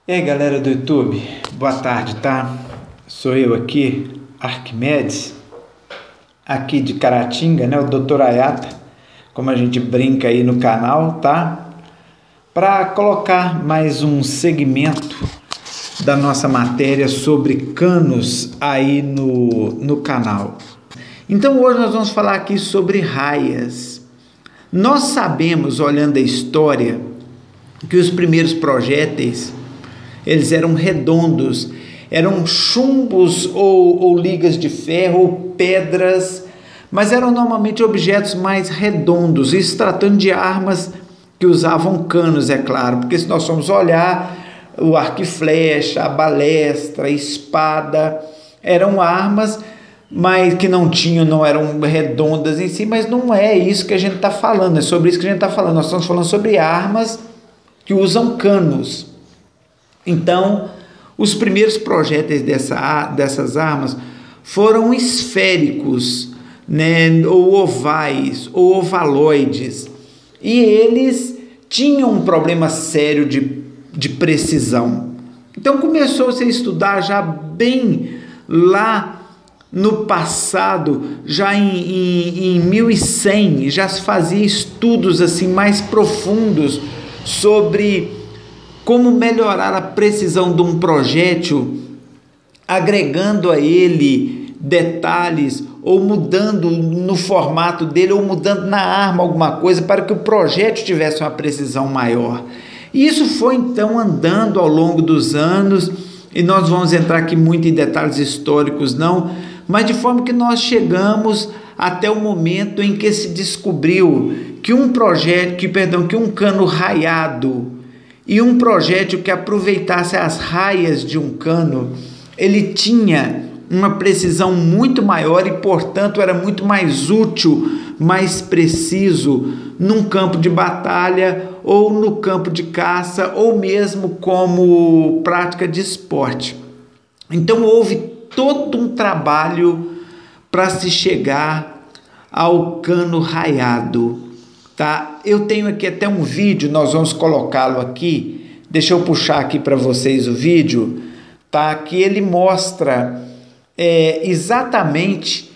E aí galera do YouTube, boa tarde, tá? Sou eu aqui, Arquimedes, aqui de Caratinga, né? O Dr. Ayata, como a gente brinca aí no canal, tá? Para colocar mais um segmento da nossa matéria sobre canos aí no canal. Então hoje nós vamos falar aqui sobre raias. Nós sabemos, olhando a história, que os primeiros projéteis eles eram redondos, eram chumbos ou ligas de ferro ou pedras, mas eram normalmente objetos mais redondos, isso tratando de armas que usavam canos, é claro, porque se nós formos olhar, o arco e flecha, a balestra, a espada, eram armas, mas que não eram redondas em si, mas não é isso que a gente está falando, é sobre isso que a gente está falando, nós estamos falando sobre armas que usam canos. Então, os primeiros projéteis dessas armas foram esféricos, né, ou ovais, ou ovaloides, e eles tinham um problema sério de precisão. Então, começou-se a estudar já bem lá no passado, já em 1100, já se fazia estudos assim mais profundos sobre como melhorar a precisão de um projétil, agregando a ele detalhes, ou mudando no formato dele, ou mudando na arma alguma coisa, para que o projétil tivesse uma precisão maior. E isso foi então andando ao longo dos anos, e nós vamos entrar aqui muito em detalhes históricos não, mas de forma que nós chegamos até o momento em que se descobriu que que um cano raiado e um projétil que aproveitasse as raias de um cano, ele tinha uma precisão muito maior e, portanto, era muito mais útil, mais preciso num campo de batalha ou no campo de caça ou mesmo como prática de esporte. Então, houve todo um trabalho para se chegar ao cano raiado. Tá? Eu tenho aqui até um vídeo, nós vamos colocá-lo aqui, deixa eu puxar aqui para vocês o vídeo, tá? Que ele mostra exatamente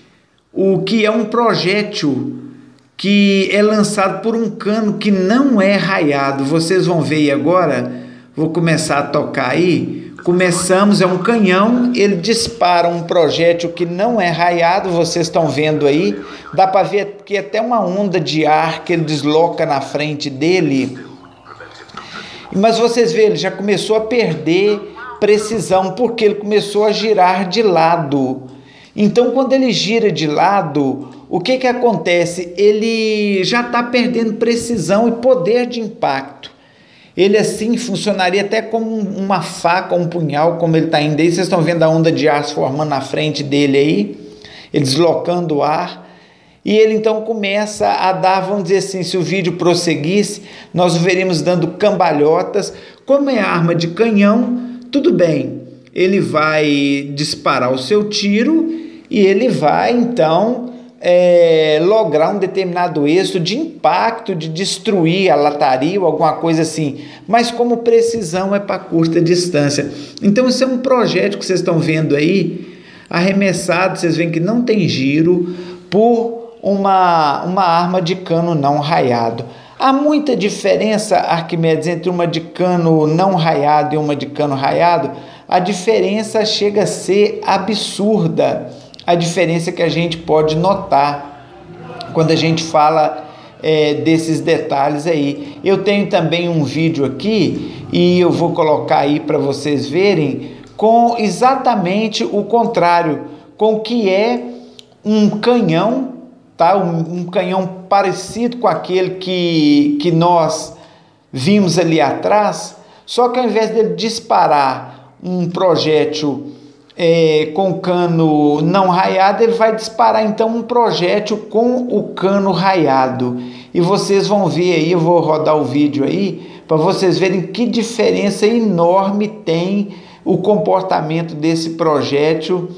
o que é um projétil que é lançado por um cano que não é raiado. Vocês vão ver aí agora, vou começar a tocar aí. Começamos, é um canhão, ele dispara um projétil que não é raiado, vocês estão vendo aí, dá para ver que até uma onda de ar que ele desloca na frente dele, mas vocês veem, ele já começou a perder precisão, porque ele começou a girar de lado. Então, quando ele gira de lado, o que acontece? Ele já está perdendo precisão e poder de impacto. Ele assim funcionaria até como uma faca, um punhal, como ele está indo aí. Vocês estão vendo a onda de ar se formando na frente dele aí, ele deslocando o ar. E ele então começa a dar, vamos dizer assim, se o vídeo prosseguisse, nós o veríamos dando cambalhotas. Como é arma de canhão, tudo bem, ele vai disparar o seu tiro e ele vai então lograr um determinado êxito de impacto, de destruir a lataria ou alguma coisa assim, mas como precisão é para curta distância. Então esse é um projétil que vocês estão vendo aí, arremessado, vocês veem que não tem giro, por uma arma de cano não raiado. Há muita diferença, Arquimedes, entre uma de cano não raiado e uma de cano raiado. A diferença chega a ser absurda, a diferença que a gente pode notar quando a gente fala desses detalhes aí. Eu tenho também um vídeo aqui e eu vou colocar aí para vocês verem com exatamente o contrário, com o que é um canhão, tá? Um canhão parecido com aquele que nós vimos ali atrás, só que ao invés dele disparar um projétil com cano não raiado, ele vai disparar então um projétil com o cano raiado. E vocês vão ver aí, eu vou rodar o vídeo aí, para vocês verem que diferença enorme tem o comportamento desse projétil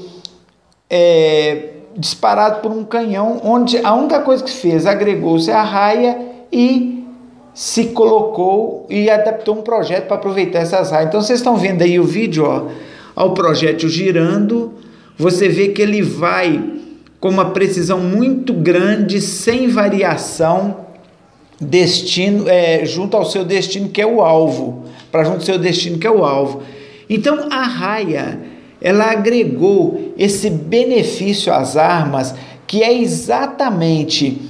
disparado por um canhão, onde a única coisa que fez, agregou-se a raia e se colocou e adaptou um projeto para aproveitar essas raias. Então vocês estão vendo aí o vídeo, ó, o projétil girando, você vê que ele vai com uma precisão muito grande, sem variação, junto ao seu destino, que é o alvo, para junto ao seu destino, que é o alvo. Então a raia, ela agregou esse benefício às armas, que é exatamente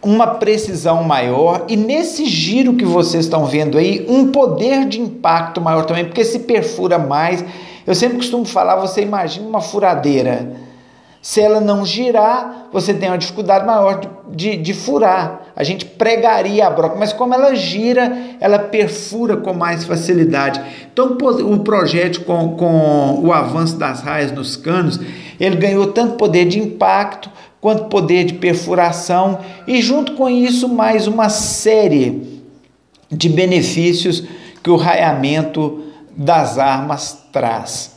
uma precisão maior, e nesse giro que vocês estão vendo aí, um poder de impacto maior também, porque se perfura mais. Eu sempre costumo falar, você imagina uma furadeira, se ela não girar, você tem uma dificuldade maior de furar. A gente pregaria a broca, mas como ela gira, ela perfura com mais facilidade. Então o projétil, com o avanço das raias nos canos, ele ganhou tanto poder de impacto quanto poder de perfuração, e junto com isso mais uma série de benefícios que o raiamento das armas traz.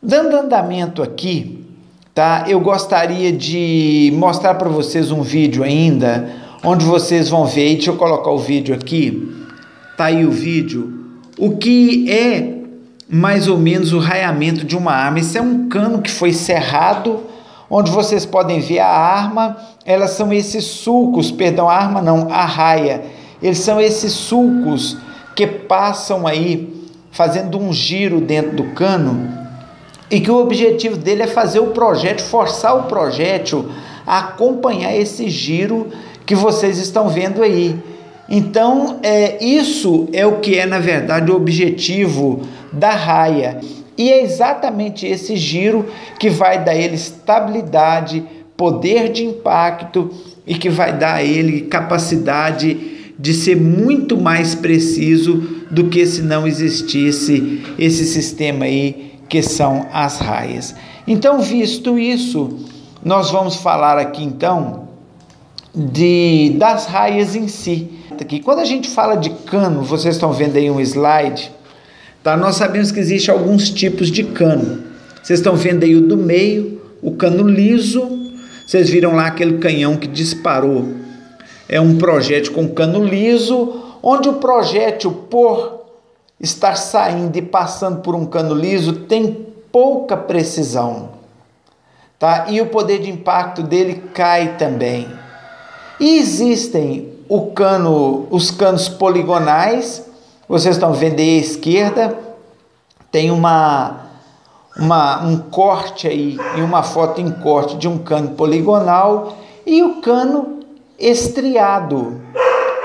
Dando andamento aqui, tá? Eu gostaria de mostrar para vocês um vídeo ainda, onde vocês vão ver, deixa eu colocar o vídeo aqui, tá aí o vídeo, o que é mais ou menos o raiamento de uma arma. Isso é um cano que foi serrado, onde vocês podem ver a arma, elas são esses sulcos, perdão, a arma não, a raia, eles são esses sulcos que passam aí, fazendo um giro dentro do cano, e que o objetivo dele é fazer o projétil, forçar o projétil a acompanhar esse giro que vocês estão vendo aí. Então, isso é o que é, na verdade, o objetivo da raia. E é exatamente esse giro que vai dar a ele estabilidade, poder de impacto, e que vai dar a ele capacidade de ser muito mais preciso do que se não existisse esse sistema aí, que são as raias. Então, visto isso, nós vamos falar aqui então das raias em si. Aqui, quando a gente fala de cano, vocês estão vendo aí um slide, tá? Nós sabemos que existem alguns tipos de cano. Vocês estão vendo aí o do meio, o cano liso. Vocês viram lá aquele canhão que disparou. É um projétil com cano liso, onde o projétil, por estar saindo e passando por um cano liso, tem pouca precisão, tá? E o poder de impacto dele cai também. E existem os canos poligonais. Vocês estão vendo aí à esquerda, tem um corte aí, e uma foto em corte de um cano poligonal, e o cano estriado,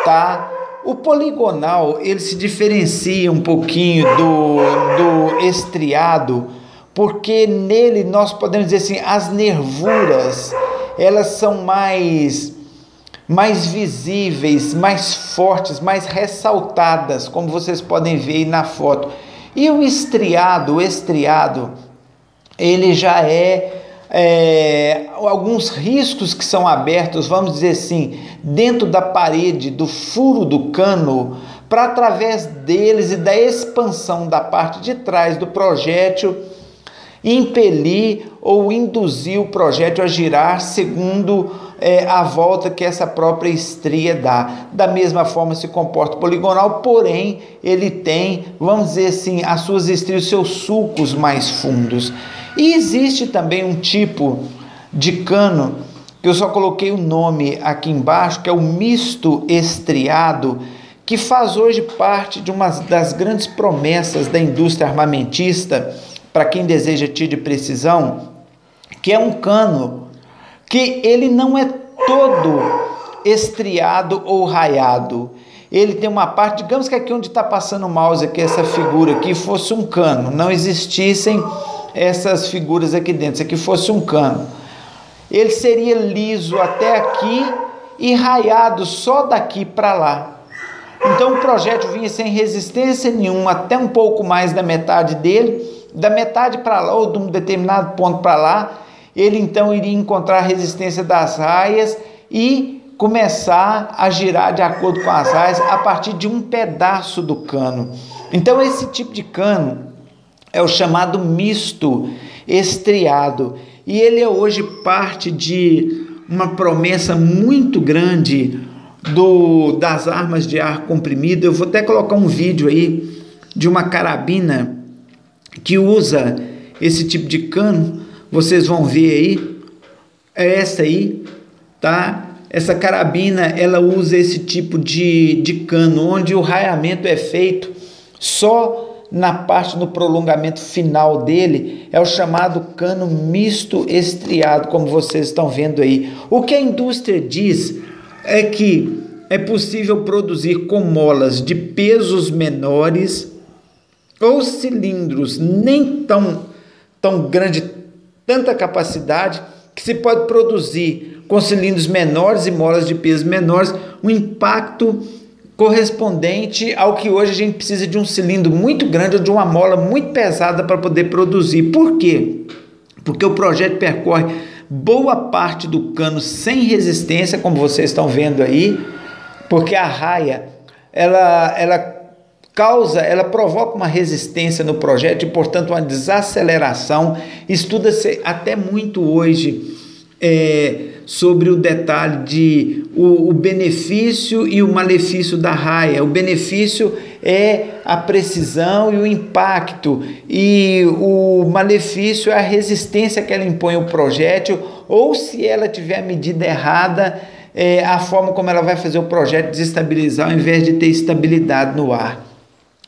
tá? O poligonal, ele se diferencia um pouquinho do estriado, porque nele nós podemos dizer assim, as nervuras, elas são mais visíveis, mais fortes, mais ressaltadas, como vocês podem ver aí na foto. E o estriado, ele já alguns riscos que são abertos, vamos dizer assim, dentro da parede, do furo do cano, para através deles e da expansão da parte de trás do projétil, impelir ou induzir o projétil a girar segundo a volta que essa própria estria dá. Da mesma forma se comporta o poligonal, porém ele tem, vamos dizer assim, as suas estrias, os seus sulcos mais fundos. E existe também um tipo de cano, que eu só coloquei o nome aqui embaixo, que é o misto estriado, que faz hoje parte de uma das grandes promessas da indústria armamentista, para quem deseja tiro de precisão, que é um cano que ele não é todo estriado ou raiado. Ele tem uma parte, digamos que aqui onde está passando o mouse, aqui, essa figura aqui, fosse um cano, não existissem essas figuras aqui dentro, se aqui fosse um cano, ele seria liso até aqui e raiado só daqui para lá. Então o projétil vinha sem resistência nenhuma, até um pouco mais da metade dele, da metade para lá, ou de um determinado ponto para lá, ele então iria encontrar a resistência das raias e começar a girar de acordo com as raias a partir de um pedaço do cano. Então esse tipo de cano é o chamado misto estriado, e ele é hoje parte de uma promessa muito grande das armas de ar comprimido. Eu vou até colocar um vídeo aí de uma carabina que usa esse tipo de cano, vocês vão ver aí, é essa aí, tá? Essa carabina, ela usa esse tipo de cano, onde o raiamento é feito só na parte do prolongamento final dele, é o chamado cano misto estriado, como vocês estão vendo aí. O que a indústria diz é que é possível produzir com molas de pesos menores ou cilindros nem tão grande, tanta capacidade, que se pode produzir com cilindros menores e molas de pesos menores um impacto correspondente ao que hoje a gente precisa de um cilindro muito grande ou de uma mola muito pesada para poder produzir. Por quê? Porque o projeto percorre boa parte do cano sem resistência, como vocês estão vendo aí, porque a raia, ela provoca uma resistência no projeto e, portanto, uma desaceleração. Estuda-se até muito hoje sobre o detalhe de o benefício e o malefício da raia. O benefício é a precisão e o impacto, e o malefício é a resistência que ela impõe ao projétil, ou se ela tiver a medida errada, a forma como ela vai fazer o projétil desestabilizar ao invés de ter estabilidade no ar.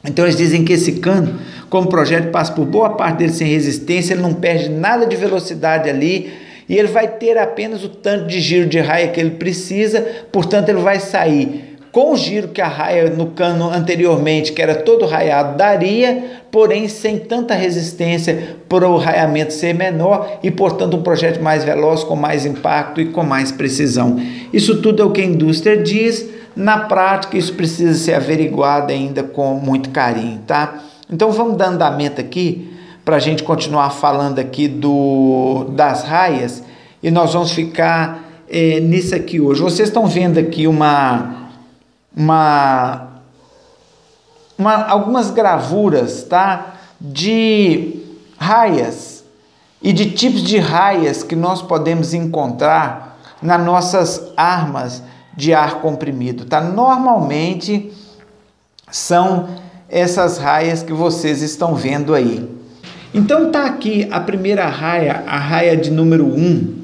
Então eles dizem que esse cano, como o projeto passa por boa parte dele sem resistência, ele não perde nada de velocidade ali, e ele vai ter apenas o tanto de giro de raia que ele precisa, portanto ele vai sair com o giro que a raia no cano anteriormente, que era todo raiado, daria, porém sem tanta resistência para o raiamento ser menor e, portanto, um projeto mais veloz, com mais impacto e com mais precisão. Isso tudo é o que a indústria diz. Na prática, isso precisa ser averiguado ainda com muito carinho, tá? Então vamos dar andamento aqui para a gente continuar falando aqui das raias, e nós vamos ficar nisso aqui hoje. Vocês estão vendo aqui algumas gravuras, tá? De raias e de tipos de raias que nós podemos encontrar nas nossas armas de ar comprimido, tá? Normalmente são essas raias que vocês estão vendo aí. Então tá aqui a primeira raia, a raia de número 1.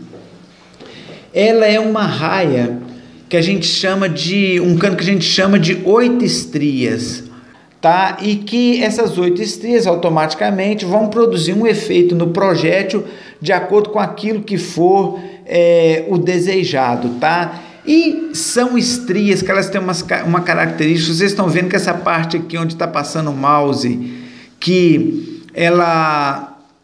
Ela é uma raia que a gente chama de um cano que a gente chama de 8 estrias, tá? E que essas 8 estrias automaticamente vão produzir um efeito no projétil de acordo com aquilo que for o desejado, tá? E são estrias que elas têm uma característica. Vocês estão vendo que essa parte aqui onde está passando o mouse, que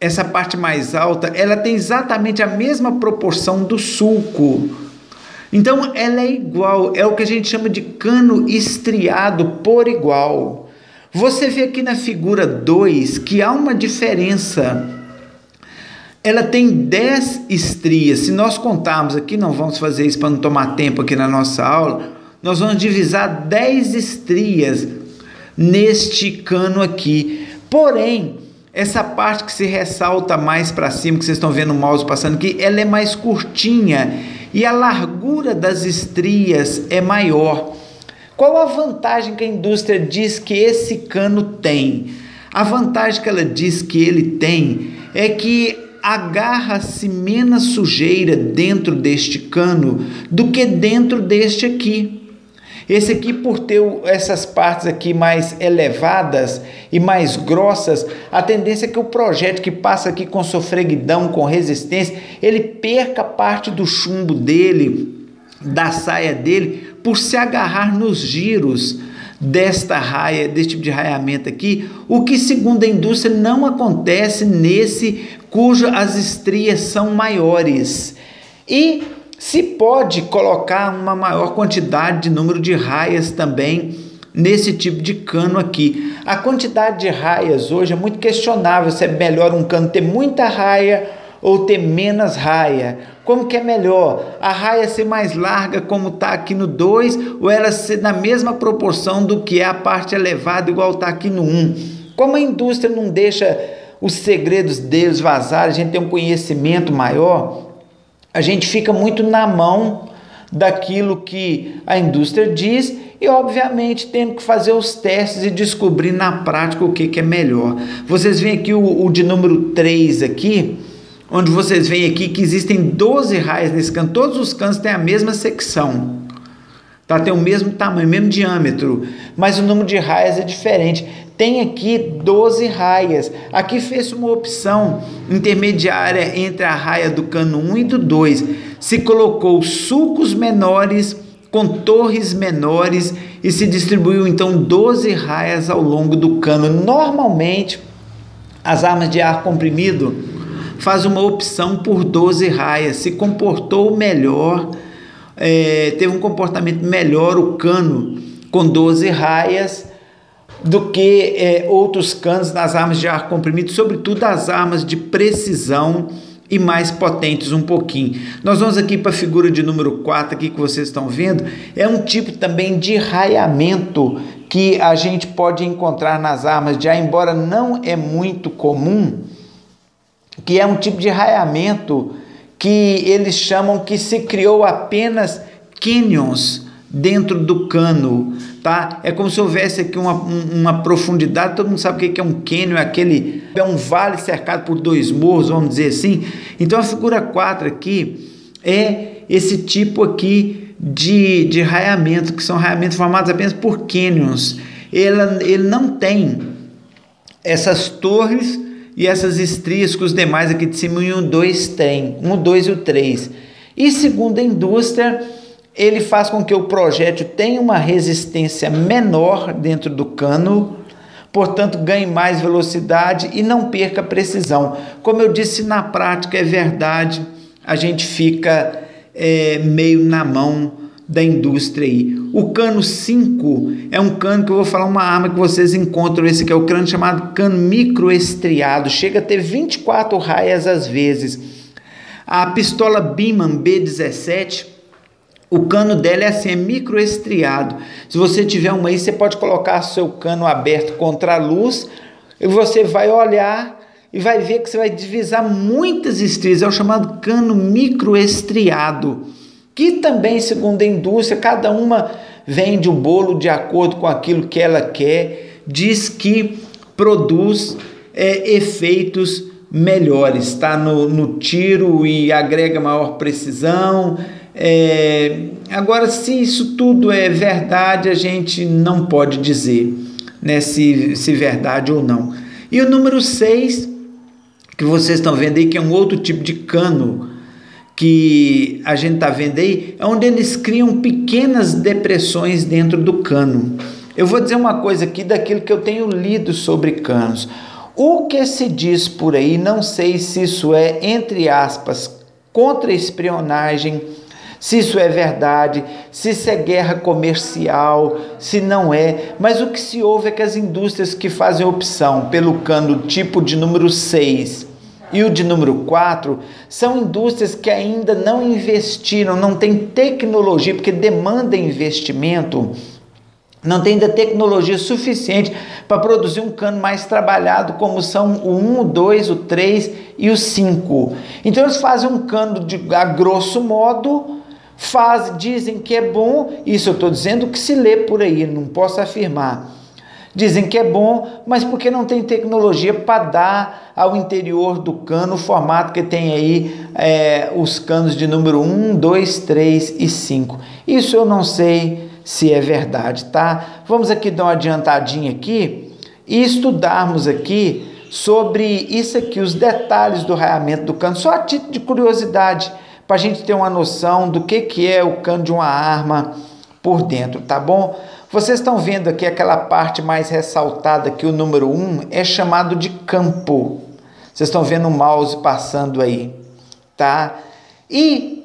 essa parte mais alta, ela tem exatamente a mesma proporção do sulco. Então ela é igual, é o que a gente chama de cano estriado por igual. Você vê aqui na figura 2 que há uma diferença. Ela tem 10 estrias. Se nós contarmos aqui, não vamos fazer isso para não tomar tempo aqui na nossa aula, nós vamos divisar 10 estrias neste cano aqui. Porém, essa parte que se ressalta mais para cima, que vocês estão vendo o mouse passando aqui, ela é mais curtinha e a largura das estrias é maior. Qual a vantagem que a indústria diz que esse cano tem? A vantagem que ela diz que ele tem é que agarra-se menos sujeira dentro deste cano do que dentro deste aqui. Esse aqui, por ter essas partes aqui mais elevadas e mais grossas, a tendência é que o projétil que passa aqui com sofreguidão, com resistência, ele perca parte do chumbo dele, da saia dele, por se agarrar nos giros desta raia, desse tipo de raiamento aqui, o que, segundo a indústria, não acontece nesse cujas estrias são maiores. E se pode colocar uma maior quantidade de número de raias também nesse tipo de cano aqui. A quantidade de raias hoje é muito questionável, se é melhor um cano ter muita raia ou ter menos raia. Como que é melhor? A raia ser mais larga, como está aqui no 2, ou ela ser na mesma proporção do que é a parte elevada, igual está aqui no 1? Como a indústria não deixa os segredos deles vazarem, a gente tem um conhecimento maior, a gente fica muito na mão daquilo que a indústria diz e, obviamente, tendo que fazer os testes e descobrir na prática o que é melhor. Vocês veem aqui o de número 3 aqui, onde vocês veem aqui que existem 12 raias nesse cano. Todos os canos têm a mesma secção, tá? Tem o mesmo tamanho, mesmo diâmetro, mas o número de raias é diferente. Tem aqui 12 raias. Aqui fez uma opção intermediária entre a raia do cano 1 e do 2. Se colocou sulcos menores com torres menores e se distribuiu então 12 raias ao longo do cano. Normalmente, as armas de ar comprimido faz uma opção por 12 raias. Se comportou melhor, teve um comportamento melhor o cano com 12 raias do que outros canos nas armas de ar comprimido, sobretudo as armas de precisão e mais potentes um pouquinho. Nós vamos aqui para a figura de número 4 aqui que vocês estão vendo. É um tipo também de raiamento que a gente pode encontrar nas armas de ar, embora não é muito comum, que é um tipo de raiamento que eles chamam que se criou apenas canyons dentro do cano, tá? É como se houvesse aqui uma profundidade. Todo mundo sabe o que é um canyon, é um vale cercado por dois morros, vamos dizer assim. Então a figura 4 aqui é esse tipo aqui de raiamento, que são raiamentos formados apenas por canyons. Ele não tem essas torres e essas estrias que os demais aqui de cima, o 1, 2 tem, 1, 2 e o 3. E segundo a indústria, ele faz com que o projétil tenha uma resistência menor dentro do cano, portanto ganhe mais velocidade e não perca precisão. Como eu disse, na prática é verdade, a gente fica meio na mão da indústria aí. O cano 5 é um cano que eu vou falar, uma arma que vocês encontram, esse aqui é o cano chamado cano microestriado, chega a ter 24 raias às vezes. A pistola Beeman B17, o cano dela é assim, é microestriado. Se você tiver uma aí, você pode colocar seu cano aberto contra a luz e você vai olhar e vai ver que você vai divisar muitas estrias. É o chamado cano microestriado, que também, segundo a indústria, cada uma vende o bolo de acordo com aquilo que ela quer, diz que produz efeitos melhores, tá? No tiro e agrega maior precisão. Agora, se isso tudo é verdade, a gente não pode dizer, né, se verdade ou não. E o número 6, que vocês estão vendo aí, que é um outro tipo de cano que a gente está vendo aí, é onde eles criam pequenas depressões dentro do cano. Eu vou dizer uma coisa aqui daquilo que eu tenho lido sobre canos. O que se diz por aí, não sei se isso é, entre aspas, contra-espionagem, se isso é verdade, se isso é guerra comercial, se não é, mas o que se ouve é que as indústrias que fazem opção pelo cano tipo de número 6 e o de número 4 são indústrias que ainda não investiram, não tem tecnologia, porque demanda investimento, não tem ainda tecnologia suficiente para produzir um cano mais trabalhado, como são o 1, o 2, o 3 e o 5. Então eles fazem um cano a grosso modo, dizem que é bom, isso eu estou dizendo que se lê por aí, não posso afirmar. Dizem que é bom, mas porque não tem tecnologia para dar ao interior do cano o formato que tem aí os canos de número 1, 2, 3 e 5. Isso eu não sei se é verdade, tá? Vamos aqui dar uma adiantadinha aqui e estudarmos aqui sobre isso aqui, os detalhes do raiamento do cano, só a título de curiosidade, para a gente ter uma noção do que é o cano de uma arma por dentro, tá bom? Vocês estão vendo aqui aquela parte mais ressaltada que o número 1 é chamado de campo. Vocês estão vendo o mouse passando aí, tá? E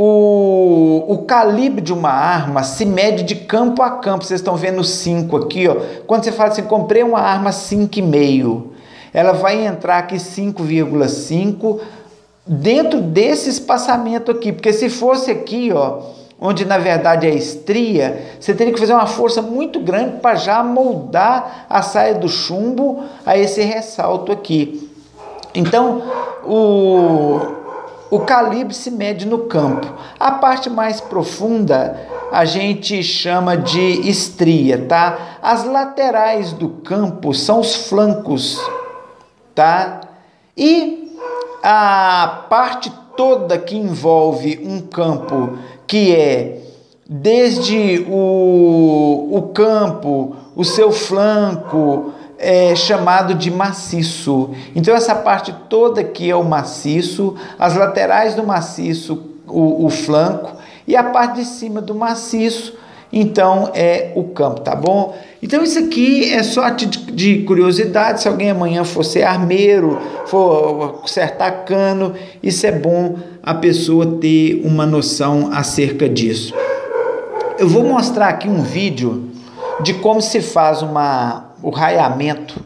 o calibre de uma arma se mede de campo a campo. Vocês estão vendo o 5 aqui, ó. Quando você fala assim, comprei uma arma 5,5, ela vai entrar aqui 5,5 dentro desse espaçamento aqui, porque se fosse aqui, ó, onde na verdade é estria, você teria que fazer uma força muito grande para já moldar a saia do chumbo a esse ressalto aqui. Então, o calibre se mede no campo. A parte mais profunda a gente chama de estria, tá? As laterais do campo são os flancos, tá? E a parte toda que envolve um campo, que é desde o campo, o seu flanco, é chamado de maciço. Então essa parte toda aqui é o maciço, as laterais do maciço, o flanco, e a parte de cima do maciço, então é o campo, tá bom? Então isso aqui é só de curiosidade. Se alguém amanhã for ser armeiro, for consertar cano, isso é bom a pessoa ter uma noção acerca disso. Eu vou mostrar aqui um vídeo de como se faz o raiamento.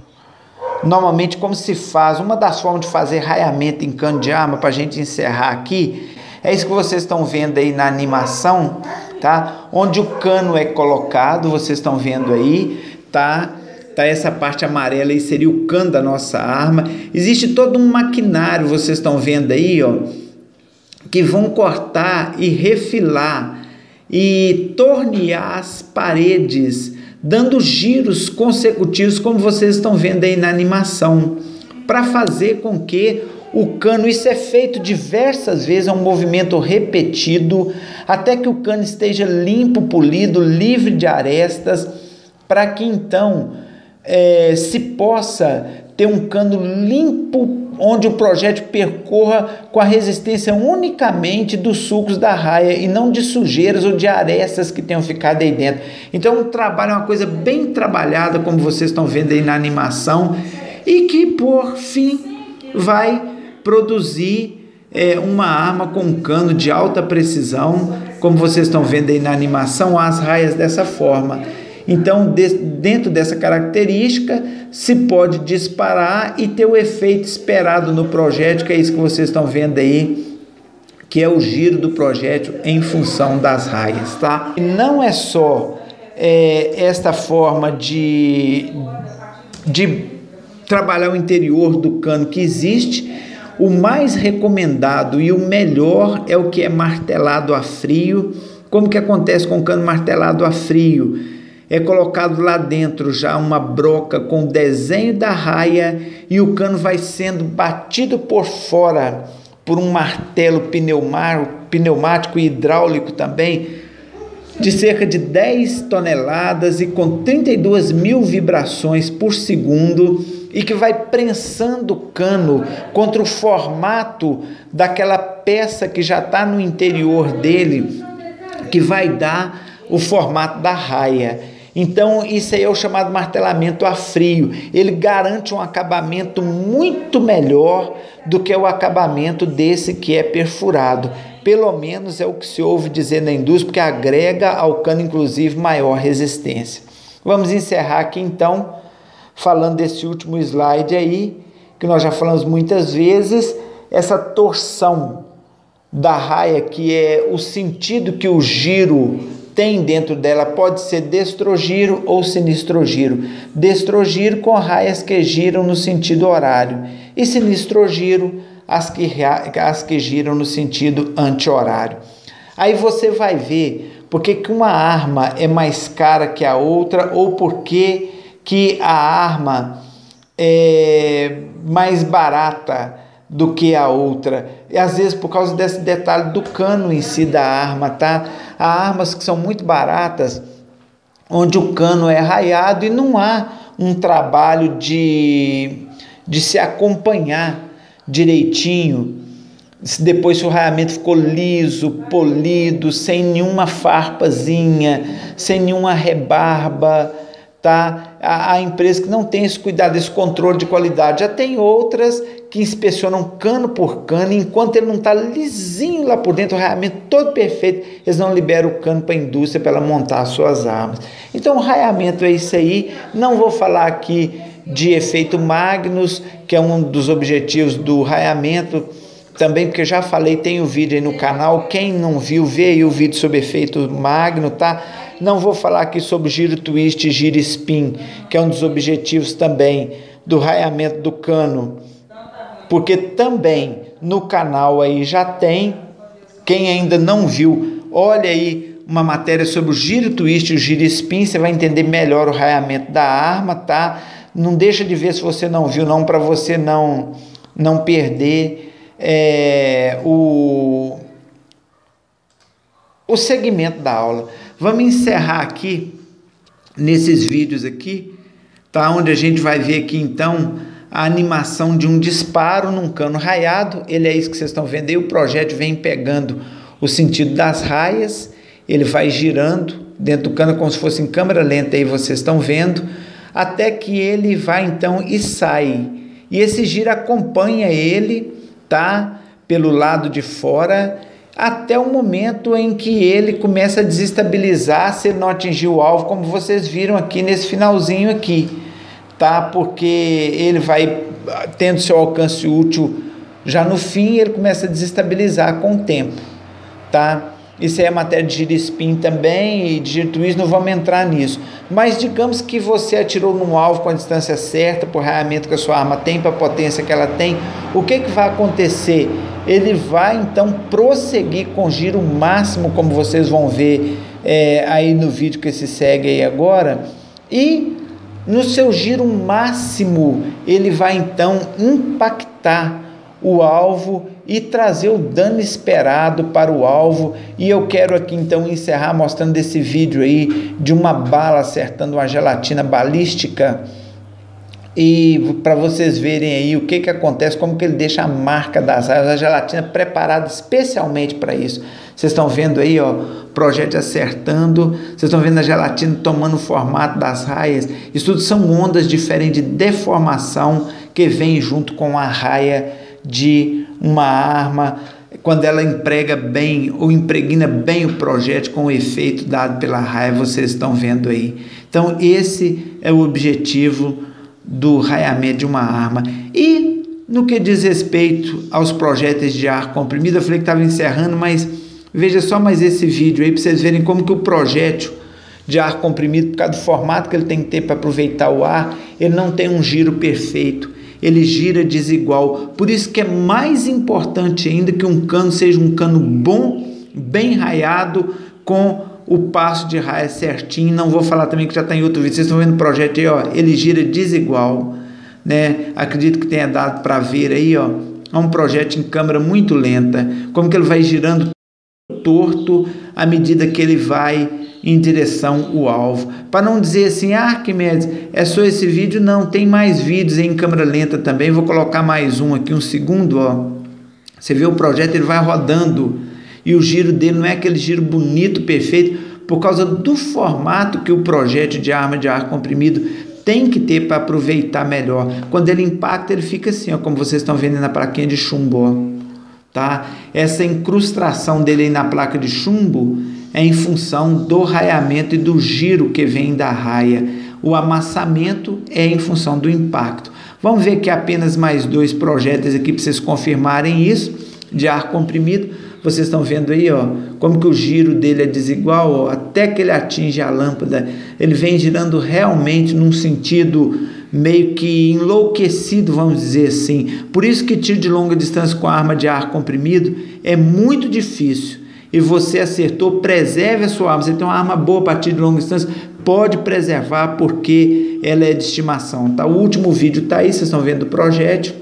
Normalmente como se faz, uma das formas de fazer raiamento em cano de arma, para a gente encerrar aqui, é isso que vocês estão vendo aí na animação, tá? Onde o cano é colocado, vocês estão vendo aí, tá? Tá essa parte amarela aí, seria o cano da nossa arma. Existe todo um maquinário, vocês estão vendo aí, ó, que vão cortar e refilar e tornear as paredes, dando giros consecutivos, como vocês estão vendo aí na animação, para fazer com que o cano, isso é feito diversas vezes, é um movimento repetido, até que o cano esteja limpo, polido, livre de arestas, para que então se possa ter um cano limpo, onde o projétil percorra com a resistência unicamente dos sulcos da raia e não de sujeiras ou de arestas que tenham ficado aí dentro. Então o trabalho é uma coisa bem trabalhada, como vocês estão vendo aí na animação, e que por fim vai produzir uma arma com um cano de alta precisão, como vocês estão vendo aí na animação, as raias dessa forma. Então, dentro dessa característica, se pode disparar e ter o efeito esperado no projétil, que é isso que vocês estão vendo aí, que é o giro do projétil em função das raias, tá? E não é só esta forma de trabalhar o interior do cano que existe. O mais recomendado e o melhor é o que é martelado a frio. Como que acontece com o cano martelado a frio? É colocado lá dentro já uma broca com o desenho da raia e o cano vai sendo batido por fora por um martelo pneumático e hidráulico também, de cerca de 10 toneladas e com 32 mil vibrações por segundo, e que vai prensando o cano contra o formato daquela peça que já está no interior dele, que vai dar o formato da raia. Então isso aí é o chamado martelamento a frio. Ele garante um acabamento muito melhor do que o acabamento desse que é perfurado. Pelo menos é o que se ouve dizer na indústria, porque agrega ao cano inclusive maior resistência. Vamos encerrar aqui então falando desse último slide aí, que nós já falamos muitas vezes, essa torção da raia, que é o sentido que o giro tem dentro dela, pode ser destrogiro ou sinistrogiro. Destrogiro com raias que giram no sentido horário, e sinistrogiro as que giram no sentido anti-horário. Aí você vai ver porque que uma arma é mais cara que a outra, ou porque que a arma é mais barata do que a outra, e às vezes por causa desse detalhe do cano em si da arma, tá? Há armas que são muito baratas, onde o cano é raiado e não há um trabalho de se acompanhar direitinho, depois se o raiamento ficou liso, polido, sem nenhuma farpazinha, sem nenhuma rebarba, tá? A empresa que não tem esse cuidado, esse controle de qualidade. Já tem outras que inspecionam cano por cano, e enquanto ele não está lisinho lá por dentro, o raiamento todo perfeito, eles não liberam o cano para a indústria para ela montar as suas armas. Então o raiamento é isso aí. Não vou falar aqui de efeito Magnus, que é um dos objetivos do raiamento, também porque já falei, tem o vídeo aí no canal, quem não viu, vê aí o vídeo sobre efeito Magnus, tá? Não vou falar aqui sobre giro twist e giro spin, que é um dos objetivos também do raiamento do cano, porque também no canal aí já tem. Quem ainda não viu, olha aí uma matéria sobre o giro twist e o giro spin, você vai entender melhor o raiamento da arma, tá? Não deixa de ver se você não viu, não, para você não perder o segmento da aula. Vamos encerrar aqui nesses vídeos aqui, tá? Onde a gente vai ver aqui então a animação de um disparo num cano raiado. Ele é isso que vocês estão vendo aí. O projétil vem pegando o sentido das raias, ele vai girando dentro do cano como se fosse em câmera lenta, aí vocês estão vendo, até que ele vai então e sai. E esse giro acompanha ele, tá? Pelo lado de fora, até o momento em que ele começa a desestabilizar se ele não atingir o alvo, como vocês viram aqui nesse finalzinho aqui, tá? Porque ele vai tendo seu alcance útil já no fim, ele começa a desestabilizar com o tempo, tá? Isso aí é matéria de giro spin também, e de giro twist, não vamos entrar nisso. Mas digamos que você atirou num alvo com a distância certa, por raiamento que a sua arma tem, para a potência que ela tem, o que vai acontecer? Ele vai então prosseguir com giro máximo, como vocês vão ver aí no vídeo que se segue aí agora, e no seu giro máximo ele vai então impactar o alvo e trazer o dano esperado para o alvo. E eu quero aqui então encerrar mostrando esse vídeo aí de uma bala acertando uma gelatina balística, e para vocês verem aí o que acontece, como que ele deixa a marca das raias, a gelatina preparada especialmente para isso. Vocês estão vendo aí, ó, projétil acertando, vocês estão vendo a gelatina tomando o formato das raias. Isso tudo são ondas diferentes de deformação que vem junto com a raia de uma arma, quando ela emprega bem ou impregna bem o projétil com o efeito dado pela raia, vocês estão vendo aí. Então esse é o objetivo do raiamento de uma arma. E no que diz respeito aos projéteis de ar comprimido, eu falei que estava encerrando, mas veja só mais esse vídeo aí para vocês verem como que o projétil de ar comprimido, por causa do formato que ele tem que ter para aproveitar o ar, ele não tem um giro perfeito, ele gira desigual. Por isso que é mais importante ainda que um cano seja um cano bom, bem raiado, com o passo de raia certinho. Não vou falar também que já está em outro vídeo. Vocês estão vendo o projeto aí, ó, ele gira desigual, né? Acredito que tenha dado para ver aí, ó, é um projeto em câmera muito lenta, como que ele vai girando torto à medida que ele vai em direção ao alvo. Para não dizer assim, Arquimedes, é só esse vídeo, não, tem mais vídeos em câmera lenta também. Vou colocar mais um aqui, um segundo, ó. Você vê o projeto, ele vai rodando, e o giro dele não é aquele giro bonito, perfeito, por causa do formato que o projétil de arma de ar comprimido tem que ter para aproveitar melhor. Quando ele impacta, ele fica assim, ó, como vocês estão vendo na plaquinha de chumbo, ó, tá? Essa incrustação dele aí na placa de chumbo é em função do raiamento e do giro que vem da raia. O amassamento é em função do impacto. Vamos ver aqui apenas mais dois projéteis aqui para vocês confirmarem isso, de ar comprimido. Vocês estão vendo aí, ó, como que o giro dele é desigual, ó, até que ele atinge a lâmpada. Ele vem girando realmente num sentido meio que enlouquecido, vamos dizer assim. Por isso que tiro de longa distância com arma de ar comprimido é muito difícil. E você acertou, preserve a sua arma. Você tem uma arma boa para tiro de longa distância, pode preservar, porque ela é de estimação, tá? O último vídeo tá aí, vocês estão vendo o projétil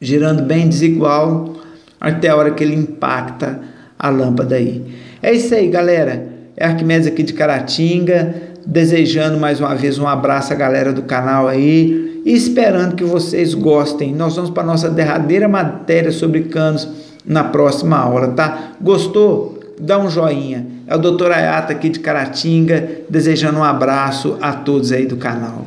girando bem desigual até a hora que ele impacta a lâmpada aí. É isso aí, galera. É Arquimedes aqui de Caratinga, desejando mais uma vez um abraço à galera do canal aí e esperando que vocês gostem. Nós vamos para a nossa derradeira matéria sobre canos na próxima aula, tá? Gostou? Dá um joinha. É o Dr. Ayata aqui de Caratinga, desejando um abraço a todos aí do canal.